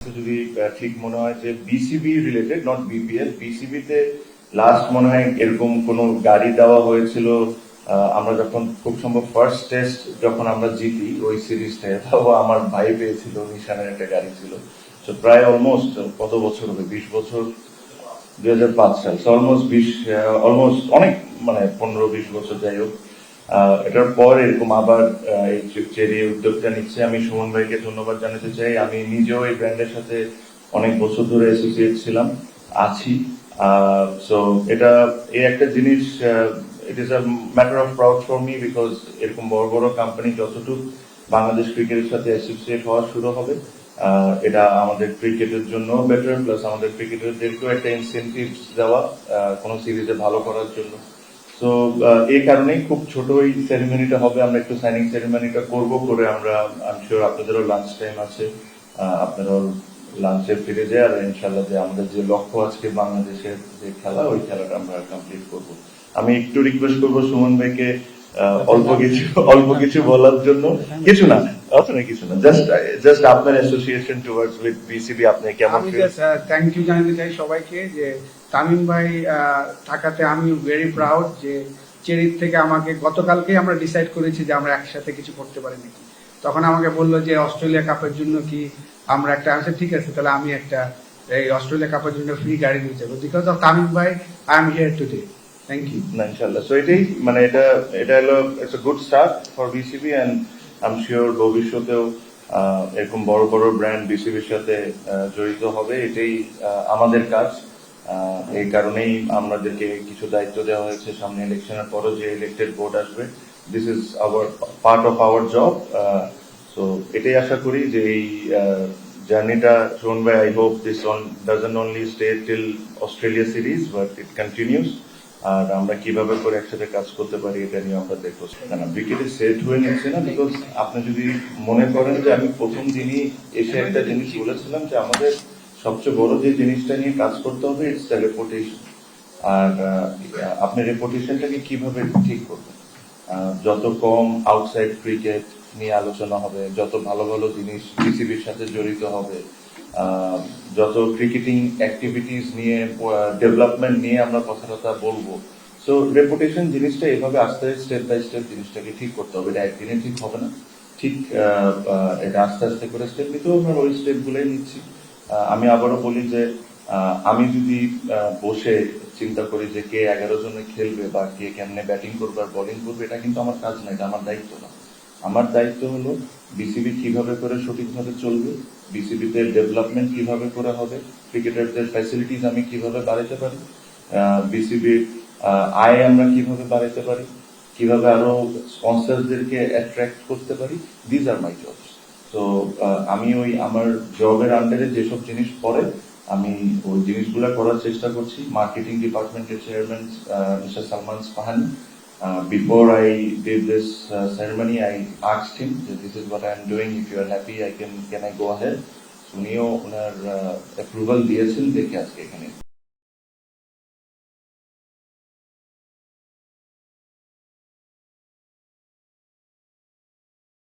যদি ঠিক মনে হয় যে BCB related, not BPL, BCB তে লাস্ট মনে হয় এরকম কোনো গাড়ি দেওয়া হয়েছিল আমরা যখন খুব সম্ভব ফার্স্ট টেস্ট যখন আমরা জিতি ওই সিরিজটায়, তাও আমার ভাই পেয়েছিল, নিশানের একটা গাড়ি ছিল। তো প্রায় অলমোস্ট কত বছর হবে, 20 বছর, 2005 সাল, অলমোস্ট অনেক, মানে 15-20 বছর যাই হোক। এটার পর এরকম আবার এই চেরি উদ্যোগটা নিচ্ছে। আমি সুমন ভাইকে ধন্যবাদ জানাতে চাই। আমি নিজেও এই ব্র্যান্ডের সাথে অনেক বছর ধরে অ্যাসোসিয়েট ছিলাম, আছি। সো এটা এই একটা জিনিস, it is a matter of proud for me, because এরকম বড় বড় কোম্পানি যতটুকু বাংলাদেশ ক্রিকেটের সাথে অ্যাসোসিয়েট হওয়া শুরু হবে, এটা আমাদের ক্রিকেটের জন্য বেটার, প্লাস আমাদের ক্রিকেটারদেরকেও একটা ইনসেন্টিভ দেওয়া কোনো সিরিজে ভালো করার জন্য। তো এই কারণেই খুব ছোট এই সেরিমনিটা হবে। আমরা একটু সাইনিং সেরিমনিটা করবো, করে আমরা, আমি শিওর আপনাদেরও লাঞ্চ টাইম আছে, আপনারাও লাঞ্চে ফিরে যায়, আর ইনশাল্লাহ যে আমাদের যে লক্ষ্য আজকে বাংলাদেশের যে খেলা, ওই খেলাটা আমরা কমপ্লিট করব। আমি একটু রিকোয়েস্ট করবো সুমন ভাইকে অল্প কিছু বলার জন্য। কিছু না, কিছু না, জাস্ট আপনার অ্যাসোসিয়েশন টুয়ার্ডস উইথ বিসিবি, আপনি কেমন? আমি থ্যাংক ইউ জানাতে চাই সবাইকে যে তামিম ভাই থাকাতে আমি ভেরি প্রাউড যে চেরির থেকে আমাকে গতকালকে আমরা ডিসাইড করেছি যে আমরা একসাথে কিছু করতে পারি নাকি। তখন আমাকে বললো যে অস্ট্রেলিয়া কাপের জন্য কি আমরা একটা আছে, ঠিক আছে তাহলে আমি একটা এই অস্ট্রেলিয়া কাপের জন্য ফ্রি গাড়ি নিয়ে যাবো, বিকজ অফ তামিম ভাই I am here today. Thank you. না, ইনশাল্লাহ। সো এটাই, মানে এটা হলো it's a good start for BCB, and I am sure ভবিষ্যতেও এরকম বড় বড় ব্র্যান্ড বিসিবির সাথে জড়িত হবে। এটাই আমাদের কাজ। এই কারণেই আমাদেরকে কিছু দায়িত্ব দেওয়া হয়েছে। সামনে ইলেকশনের পরও যে ইলেক্টেড বোর্ড আসবে, this is our part of our job. So এটাই আশা করি যে এই জার্নিটা শোন ভাই, I hope this doesn't only stay till Australia series, but it continues. আর আমরা কিভাবে করে একসাথে কাজ করতে পারি এটা নিয়ে আমরা দেখবো। না, উইকেটে সেট হয়ে নিচ্ছে না, বিকজ আপনি যদি মনে করেন যে আমি প্রথম দিনই এসে একটা জিনিস বলেছিলাম যে আমাদের সবচেয়ে বড় যে জিনিসটা নিয়ে কাজ করতে হবে, ইটস দ্য রেপুটেশন। আর আপনি রেপুটেশনটাকে কিভাবে ঠিক করবেন? যত কম আউটসাইড ক্রিকেট নিয়ে আলোচনা হবে, যত ভালো ভালো জিনিস বিসিবির সাথে জড়িত হবে, যত ক্রিকেটিং অ্যাক্টিভিটিস নিয়ে, ডেভেলপমেন্ট নিয়ে আমরা কথাটা বলবো। সো রেপুটেশন জিনিসটা এভাবে আস্তে স্টেপ বাই স্টেপ জিনিসটাকে ঠিক করতে হবে। এটা একদিনে ঠিক হবে না, ঠিক এটা আস্তে আস্তে করে স্টেপ নিতেও আমরা ওই স্টেপ গুলোই নিচ্ছি। আমি আবারও বলি যে আমি যদি বসে চিন্তা করি যে কে 11 জনে খেলবে বা কে কেমনে ব্যাটিং করবে আর বোলিং করবে, এটা কিন্তু আমার কাজ না, এটা আমার দায়িত্ব না। আমার দায়িত্ব হলো বিসিবি কিভাবে করে সঠিকভাবে চলবে, বিসিবিতে ডেভেলপমেন্ট কিভাবে করে হবে, ক্রিকেটারদের ফ্যাসিলিটিস আমি কিভাবে বাড়াতে পারি, বিসিবির আয় আমরা কিভাবে বাড়াতে পারি, কিভাবে আরো স্পন্সরদেরকে অ্যাট্রাক্ট করতে পারি। These are my jobs. তো আমি ওই আমার জবের আন্ডারে যেসব জিনিস পড়ে, আমি ওই জিনিসগুলো করার চেষ্টা করছি। মার্কেটিং ডিপার্টমেন্টের chairman mister Salman Fahani, before I did this ceremony, I asked him that this is what I am doing. If you are happy, can I go ahead? উনিও ওনার অ্যাপ্রুভাল দিয়েছেন, দেখে আজকে এখানে